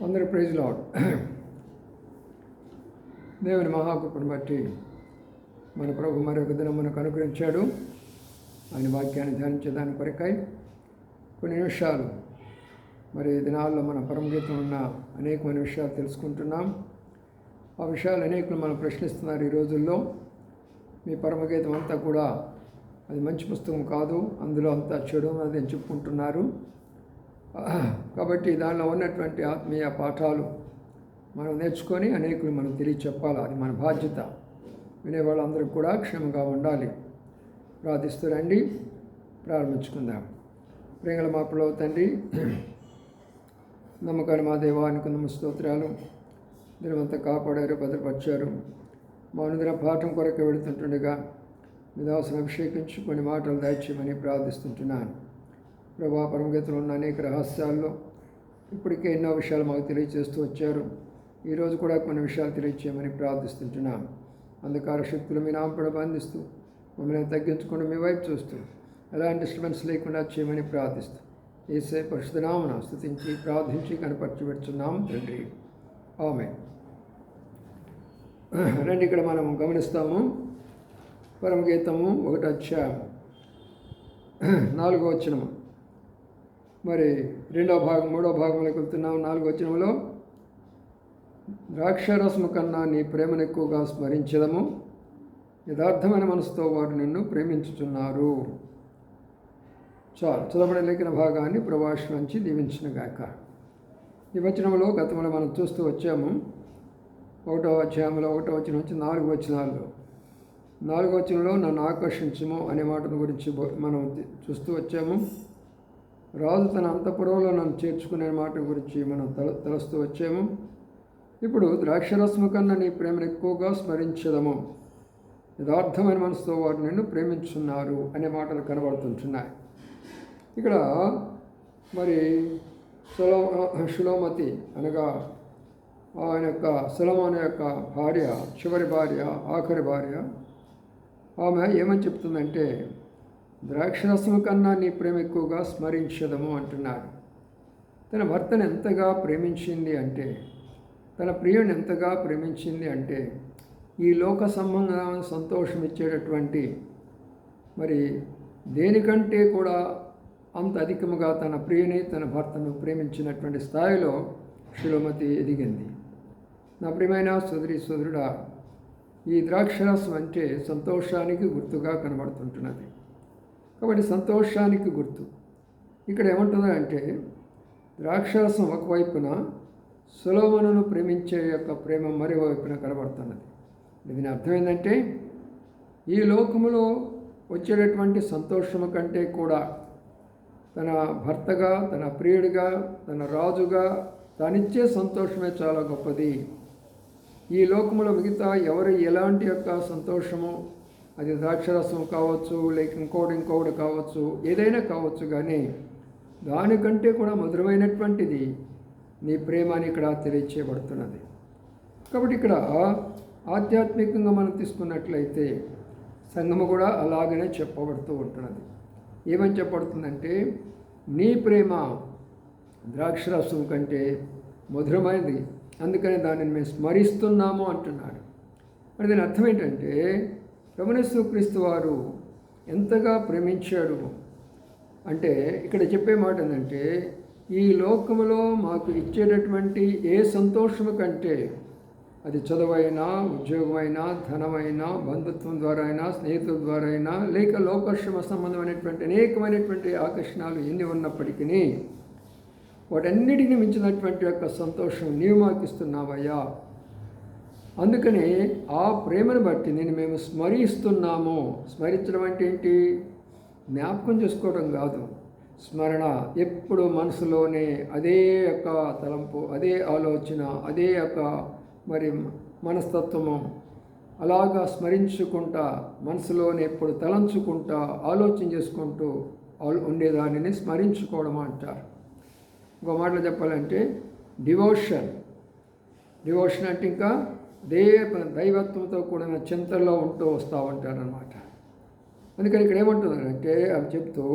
అందరూ praise lord. దేవుని మహాకృపను బట్టి మన ప్రభు మరొక దినం మనకు అనుగ్రహించాడు. ఆయన వాక్యాన్ని ధ్యానించేదాని కొరకై కొన్ని నిమిషాలు మరి దినాల్లో మన పరమగీతం ఉన్న అనేకమైన విషయాలు తెలుసుకుంటున్నాం. ఆ విషయాలు అనేకులు మనం ప్రశ్నిస్తున్నారు ఈ రోజుల్లో. మీ పరమగీతం అంతా కూడా అది మంచి పుస్తకం కాదు, అందులో అంతా చెడు అని చెప్పుకుంటున్నారు. కాబట్టి దానిలో ఉన్నటువంటి ఆత్మీయ పాఠాలు మనం నేర్చుకొని అనేకులు మనం తెలియచెప్పాలి. అది మన బాధ్యత. వినేవాళ్ళందరూ కూడా క్షేమంగా ఉండాలి. ప్రార్థిస్తూ రండి, ప్రారంభించుకుందాం. ప్రేమల మా ప్రభు తండ్రి, నమ్మకాన్ని మా దేవానికి స్తోత్రాలు. దినమంతా కాపాడారు, భద్రపరిచారు. మా అనుదిన పాఠం కొరకు వెళుతుంటుండగా మీ దాసును అభిషేకించి కొన్ని మాటలు దయచేయమని ప్రార్థిస్తుంటున్నాను. ప్రభా, పరమగీతలో ఉన్న అనేక రహస్యాల్లో ఇప్పటికే ఎన్నో విషయాలు మాకు తెలియజేస్తూ వచ్చారు. ఈరోజు కూడా కొన్ని విషయాలు తెలియచేయమని ప్రార్థిస్తుంటున్నాను. అంధకార శక్తులు మీ నామపడ బంధిస్తూ మమ్మల్ని తగ్గించుకొని మీ వైపు చూస్తూ ఎలాంటి డిస్టర్బెన్స్ లేకుండా చేయమని ప్రార్థిస్తూ యేసే పరిశుద్ధ నామమున స్తుతించి ప్రార్థించి కనపరచి పెడుతున్నాం తండ్రి, ఆమేన్. రండి, ఇక్కడ మనం గమనిస్తాము పరమగీతము 1వ అధ్యాయం 4వ వచనము. మరి 2వ భాగం 3వ భాగంలోకి వెళ్తున్నాం. 4వ వచనంలో, ద్రాక్షారసము కన్నా నీ ప్రేమను ఎక్కువగా స్మరించదము, యథార్థమైన మనసుతో వారు నిన్ను ప్రేమించుచున్నారు. చాలు, చదవబడిన లేఖన భాగాన్ని ప్రభాష్ నుంచి దీవించినగాక. ఈ వచనంలో గతంలో మనం చూస్తూ వచ్చాము. 1వ అధ్యాయంలో 1వ వచనం నుంచి 4వ వచనాల్లో 4వ వచనంలో నన్ను ఆకర్షించము అనే మాటను గురించి మనం చూస్తూ వచ్చాము. రాజు తన అంతఃపురంలో నన్ను చేర్చుకునే మాట గురించి మనం తలుస్తూ వచ్చాము. ఇప్పుడు ద్రాక్షరసము కన్నా నీ ప్రేమను ఎక్కువగా స్మరించదము, యథార్థమైన మనసుతో వారు నిన్ను ప్రేమించున్నారు అనే మాటలు కనబడుతుంటున్నాయి. ఇక్కడ మరి షులోమతి అనగా ఆయన యొక్క సొలొమోను యొక్క భార్య, చివరి భార్య, ఆఖరి భార్య, ఆమె ఏమని చెప్తుందంటే, ద్రాక్షరసము కన్నా నీ ప్రేమ ఎక్కువగా స్మరించదము అంటున్నాడు. తన భర్తను ఎంతగా ప్రేమించింది అంటే, తన ప్రియుని ఎంతగా ప్రేమించింది అంటే, ఈ లోక సంబంధమైన సంతోషం ఇచ్చేటటువంటి మరి దేనికంటే కూడా అంత అధికముగా తన ప్రియుని, తన భర్తను ప్రేమించినటువంటి స్థాయిలో షులోమతి ఎదిగింది. నా ప్రియమైన సోదరుడా, ఈ ద్రాక్షరసం అంటే సంతోషానికి గుర్తుగా కనబడుతుంటున్నది. కాబట్టి సంతోషానికి గుర్తు ఇక్కడ ఏమంటుందా అంటే, ద్రాక్షరసం ఒకవైపున సొలొమోనును ప్రేమించే యొక్క ప్రేమ మరోవైపున కనబడుతున్నది. దీని అర్థం ఏంటంటే, ఈ లోకములో వచ్చేటటువంటి సంతోషము కంటే కూడా తన భర్తగా, తన ప్రియుడిగా, తన రాజుగా తనిచ్చే సంతోషమే చాలా గొప్పది. ఈ లోకములో మిగతా ఎవరు ఎలాంటి యొక్క సంతోషము, అది ద్రాక్షరసం కావచ్చు, లేక ఇంకోటి కావచ్చు, ఏదైనా కావచ్చు, కానీ దానికంటే కూడా మధురమైనటువంటిది నీ ప్రేమ అని ఇక్కడ తెలియచేయబడుతున్నది. కాబట్టి ఇక్కడ ఆధ్యాత్మికంగా మనం తీసుకున్నట్లయితే సంఘము కూడా అలాగనే చెప్పబడుతూ ఉంటున్నది. ఏమని చెప్పబడుతుందంటే, నీ ప్రేమ ద్రాక్షరసం కంటే మధురమైనది, అందుకని దానిని మేము స్మరిస్తున్నాము అంటున్నాడు. మరి దీని అర్థం ఏంటంటే, ప్రభువు క్రీస్తు వారు ఎంతగా ప్రేమించాడు అంటే, ఇక్కడ చెప్పే మాట ఏంటంటే, ఈ లోకములో మాకు ఇచ్చేటటువంటి ఏ సంతోషము కంటే, అది చదువైనా, ఉద్యోగమైనా, ధనమైనా, బంధుత్వం ద్వారా అయినా, స్నేహితుల ద్వారా అయినా, లేక లోకర్షమ సంబంధమైనటువంటి అనేకమైనటువంటి ఆకర్షణలు ఎన్ని ఉన్నప్పటికీ వాటన్నిటిని మించినటువంటి యొక్క సంతోషం నీవు మాకు ఇస్తున్నావయ్యా. అందుకని ఆ ప్రేమను బట్టి నేను మేము స్మరిస్తున్నాము. స్మరించడం అంటే ఏంటి? జ్ఞాపకం చేసుకోవడం కాదు. స్మరణ ఎప్పుడు మనసులోనే అదే యొక్క తలంపు, అదే ఆలోచన, అదే యొక్క మరి మనస్తత్వము అలాగా స్మరించుకుంటా, మనసులోనే ఎప్పుడు తలంచుకుంటా, ఆలోచన చేసుకుంటూ ఉండేదానిని స్మరించుకోవడం అంటారు. ఇంకో మాటలు చెప్పాలంటే డివోషన్ అంటే ఇంకా దైవత్వంతో కూడిన చింతనలో ఉంటూ వస్తూ ఉంటారనమాట. అందుకని ఇక్కడ ఏమంటున్నారంటే, అవి చెప్తూ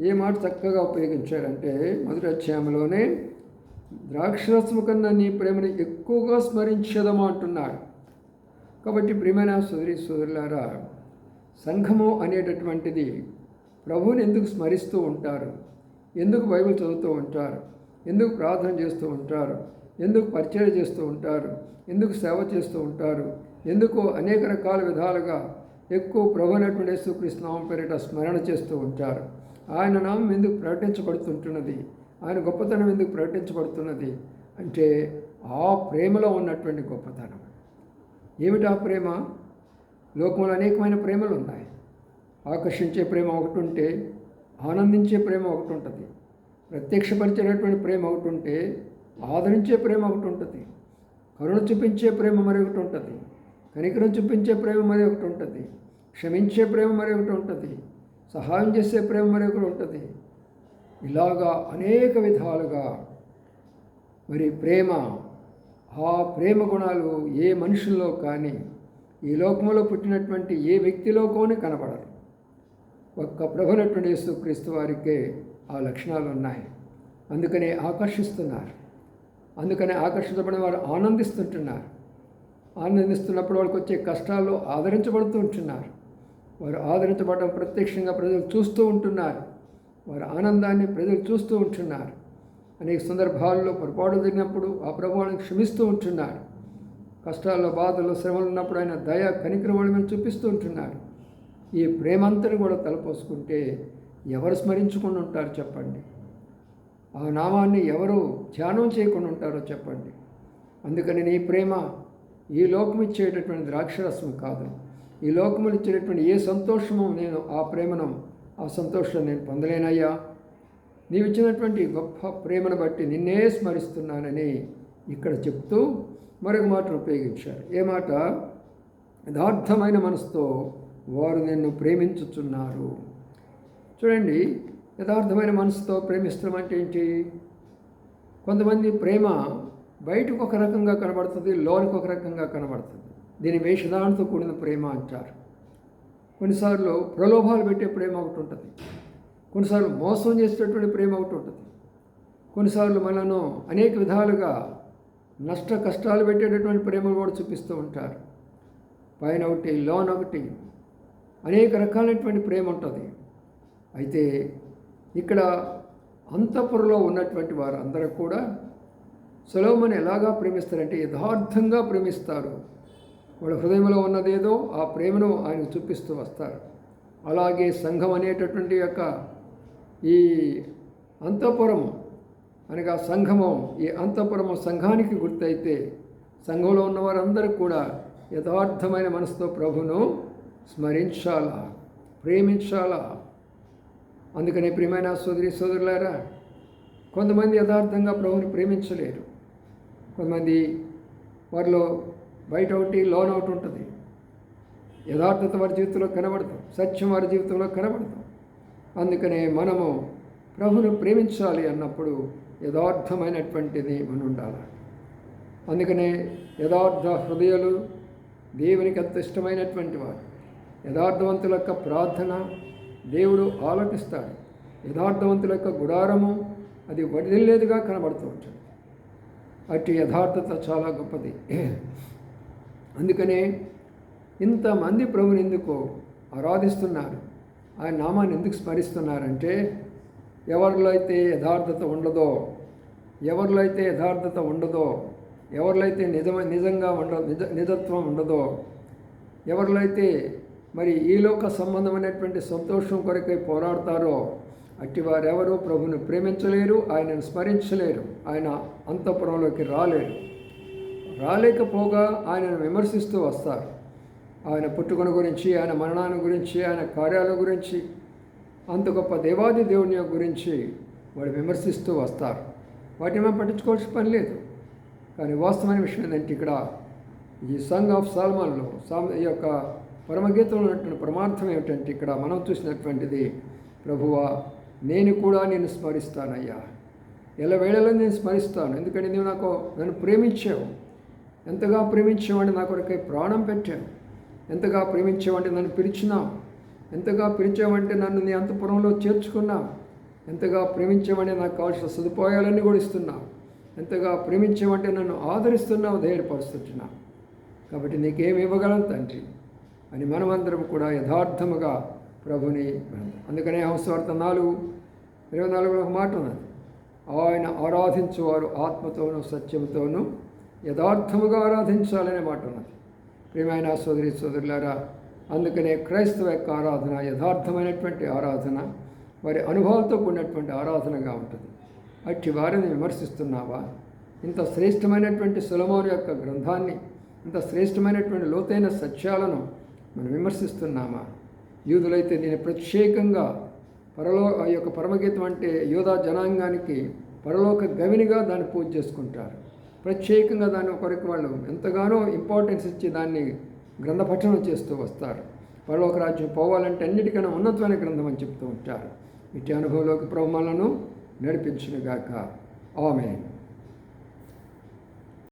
ఏ మాట చక్కగా ఉపయోగించారంటే, మొదటి అధ్యాయంలోనే ద్రాక్షరసము కన్నా నీ ప్రేమను ఎక్కువగా స్మరించదము అంటున్నాడు. కాబట్టి ప్రియమైన సోదరులారా, సంఘము అనేటటువంటిది ప్రభువుని ఎందుకు స్మరిస్తూ ఉంటారు, ఎందుకు బైబిల్ చదువుతూ ఉంటారు, ఎందుకు ప్రార్థన చేస్తూ ఉంటారు, ఎందుకు పరిచయం చేస్తూ ఉంటారు, ఎందుకు సేవ చేస్తూ ఉంటారు, ఎందుకు అనేక రకాల విధాలుగా ఎక్కువ ప్రభువైనటువంటి యేసుక్రీస్తు నామం పేరిట స్మరణ చేస్తూ ఉంటారు. ఆయన నామం ఎందుకు ప్రకటించబడుతుంటున్నది, ఆయన గొప్పతనం ఎందుకు ప్రకటించబడుతున్నది అంటే ఆ ప్రేమలో ఉన్నటువంటి గొప్పతనం. ఏమిటి ఆ ప్రేమ? లోకంలో అనేకమైన ప్రేమలు ఉన్నాయి. ఆకర్షించే ప్రేమ ఒకటి ఉంటే, ఆనందించే ప్రేమ ఒకటి ఉంటుంది, ప్రత్యక్షపరిచేటటువంటి ప్రేమ ఒకటి ఉంటే, ఆదరించే ప్రేమ ఒకటి ఉంటుంది, కరుణ చూపించే ప్రేమ మరొకటి ఉంటుంది, కనికరం చూపించే ప్రేమ మరొకటి ఉంటుంది, క్షమించే ప్రేమ మరొకటి ఉంటుంది, సహాయం చేసే ప్రేమ మరొకటి ఉంటుంది. ఇలాగా అనేక విధాలుగా మరి ప్రేమ, ఆ ప్రేమ గుణాలు ఏ మనుషుల్లో కానీ ఈ లోకంలో పుట్టినటువంటి ఏ వ్యక్తిలో కానీ కనబడరు. ఒక్క ప్రభువైనటువంటి యేసుక్రీస్తు వారికే ఆ లక్షణాలు ఉన్నాయి. అందుకనే ఆకర్షిస్తున్నారు. అందుకనే ఆకర్షించబడిన వారు ఆనందిస్తుంటున్నారు. ఆనందిస్తున్నప్పుడు వాళ్ళకి వచ్చే కష్టాల్లో ఆదరించబడుతూ ఉంటున్నారు. వారు ఆదరించబడడం ప్రత్యక్షంగా ప్రజలు చూస్తూ ఉంటున్నారు. వారి ఆనందాన్ని ప్రజలు చూస్తూ ఉంటున్నారు. అనేక సందర్భాల్లో పొరపాటు జరిగినప్పుడు ఆ ప్రభువుని క్షమిస్తూ ఉంటున్నారు. కష్టాల్లో, బాధల్లో, శ్రమలు ఉన్నప్పుడు ఆయన దయ, కనికరం వాళ్ళ మీద చూపిస్తూ ఉంటున్నారు. ఈ ప్రేమంతని కూడా తలపోసుకుంటే ఎవరు స్మరించుకుని ఉంటారు చెప్పండి? ఆ నామాన్ని ఎవరు ధ్యానం చేయకుండా ఉంటారో చెప్పండి? అందుకని నీ ప్రేమ ఈ లోకం ఇచ్చేటటువంటి ద్రాక్షరసం కాదు. ఈ లోకములు ఇచ్చేటటువంటి ఏ సంతోషము నేను ఆ ప్రేమను, ఆ సంతోషం నేను పొందలేనయ్యా. నీవు ఇచ్చినటువంటి గొప్ప ప్రేమను బట్టి నిన్నే స్మరిస్తున్నానని ఇక్కడ చెప్తూ మరొక మాటను ఉపయోగించారు. ఏ మాట? యథార్థమైన మనసుతో వారు నిన్ను ప్రేమించుచున్నారు. చూడండి, యథార్థమైన మనసుతో ప్రేమిస్తాం అంటే ఏంటి? కొంతమంది ప్రేమ బయటకు ఒక రకంగా కనబడుతుంది, లోనికి ఒక రకంగా కనబడుతుంది. దీని వేషధారణతో కూడిన ప్రేమ అంటారు. కొన్నిసార్లు ప్రలోభాలు పెట్టే ప్రేమ ఒకటి ఉంటుంది, కొన్నిసార్లు మోసం చేసేటటువంటి ప్రేమ ఒకటి ఉంటుంది, కొన్నిసార్లు మనను అనేక విధాలుగా నష్ట కష్టాలు పెట్టేటటువంటి ప్రేమను కూడా చూపిస్తూ ఉంటారు. పైన ఒకటి, లోన్ ఒకటి, అనేక రకాలైనటువంటి ప్రేమ ఉంటుంది. అయితే ఇక్కడ అంతఃపురంలో ఉన్నటువంటి వారు అందరూ కూడా సొలొమోను ఎలాగా ప్రేమిస్తారంటే యథార్థంగా ప్రేమిస్తారు. వాళ్ళ హృదయంలో ఉన్నదేదో ఆ ప్రేమను ఆయన చూపిస్తూ వస్తారు. అలాగే సంఘం అనేటటువంటి యొక్క ఈ అంతఃపురం అనగా సంఘము, ఈ అంతఃపురము సంఘానికి గుర్తయితే సంఘంలో ఉన్నవారందరూ కూడా యథార్థమైన మనసుతో ప్రభును స్మరించాలా, ప్రేమించాలా. అందుకనే ప్రియమైన సోదరులారా, కొంతమంది యథార్థంగా ప్రభుని ప్రేమించలేరు. కొంతమంది వారిలో బయట ఒకటి, లోన్ ఒకటి ఉంటుంది. యథార్థత వారి జీవితంలో కనబడతాం, సత్యం వారి జీవితంలో కనబడతాం. అందుకనే మనము ప్రభును ప్రేమించాలి అన్నప్పుడు యథార్థమైనటువంటిది మనం ఉండాలి. అందుకనే యథార్థ హృదయాలు దేవునికి అంత ఇష్టమైనటువంటి వారు. యథార్థవంతుల యొక్క ప్రార్థన దేవుడు ఆలకిస్తాడు. యథార్థవంతుల యొక్క గుడారము అది వదిలేదుగా కనబడుతూ ఉంటుంది. అట్టి యథార్థత చాలా గొప్పది. అందుకనే ఇంతమంది ప్రభుని ఎందుకు ఆరాధిస్తున్నారు, ఆయన నామాన్ని ఎందుకు స్మరిస్తున్నారంటే ఎవరిలో అయితే యథార్థత ఉండదో, ఎవరిలో అయితే యథార్థత ఉండదో, ఎవరిలో అయితే నిజంగా నిజత్వం ఉండదో, ఎవరిలో అయితే మరి ఈ లోక సంబంధమైనటువంటి సంతోషం కొరకై పోరాడతారో అట్టి వారెవరూ ప్రభుని ప్రేమించలేరు, ఆయనను స్మరించలేరు, ఆయన అంతఃపురంలోకి రాలేకపోగా ఆయనను విమర్శిస్తూ వస్తారు. ఆయన పుట్టుకను గురించి, ఆయన మరణాన్ని గురించి, ఆయన కార్యాల గురించి, అంత గొప్ప దేవాది దేవుని గురించి వాడు విమర్శిస్తూ వస్తారు. వాటిని మనం పట్టించుకోవాల్సిన పని లేదు. కానీ వాస్తవమైన విషయం ఏంటంటే ఇక్కడ ఈ సాంగ్ ఆఫ్ సాల్మన్లో ఈ యొక్క పరమగీతంలో ఉన్నటువంటి పరమార్థం ఏమిటంటే ఇక్కడ మనం చూసినటువంటిది, ప్రభువా నేను కూడా నేను స్మరిస్తానయ్యా, ఎల్లవేళలో నేను స్మరిస్తాను. ఎందుకంటే నీవు నన్ను ప్రేమించావు, ఎంతగా ప్రేమించావంటే నా కొరకై ప్రాణం పెట్టావు, ఎంతగా ప్రేమించావంటే నన్ను పిలిచినావు, ఎంతగా పిలిచావంటే నన్ను నీ అంతఃపురంలో చేర్చుకున్నావు, ఎంతగా ప్రేమించావంటే నాకు కావాల్సిన సదుపాయాలన్నీ కూడా ఇస్తున్నావు, ఎంతగా ప్రేమించమంటే నన్ను ఆదరిస్తున్నావు, ధైర్యపరుస్తున్నావు. కాబట్టి నీకేమి ఇవ్వగలం తండ్రి అని మనమందరం కూడా యథార్థముగా ప్రభుని అందుకనే హంసవార్త 4:24 ఒక మాట ఉన్నది, ఆయన ఆరాధించువారు ఆత్మతోనూ సత్యముతోనూ యథార్థముగా ఆరాధించాలనే మాట ఉన్నది. ప్రియమైన సోదరి సోదరులారా, అందుకనే క్రైస్తవ యొక్క ఆరాధన యథార్థమైనటువంటి ఆరాధన, వారి అనుభవంతో కూడినటువంటి ఆరాధనగా ఉంటుంది. అట్టి వారిని విమర్శిస్తున్నావా? ఇంత శ్రేష్టమైనటువంటి సొలొమోను యొక్క గ్రంథాన్ని, ఇంత శ్రేష్టమైనటువంటి లోతైన సత్యాలను మనం విమర్శిస్తున్నామా? యూదులైతే దీన్ని ప్రత్యేకంగా ఆ యొక్క పరమగీతం అంటే యూదా జనాంగానికి పరలోక గవినిగా దాన్ని పూజ చేసుకుంటారు. ప్రత్యేకంగా దాని కొరకు వాళ్ళు ఎంతగానో ఇంపార్టెన్స్ ఇచ్చి దాన్ని గ్రంథపఠనం చేస్తూ వస్తారు. పరలోక రాజ్యం పోవాలంటే అన్నిటికన్నా ఉన్నతమైన గ్రంథం అని చెప్తూ ఉంటారు. ఇటు అనుభవంలోకి ప్రభువులను నడిపించునుగాక. ఆమేన్.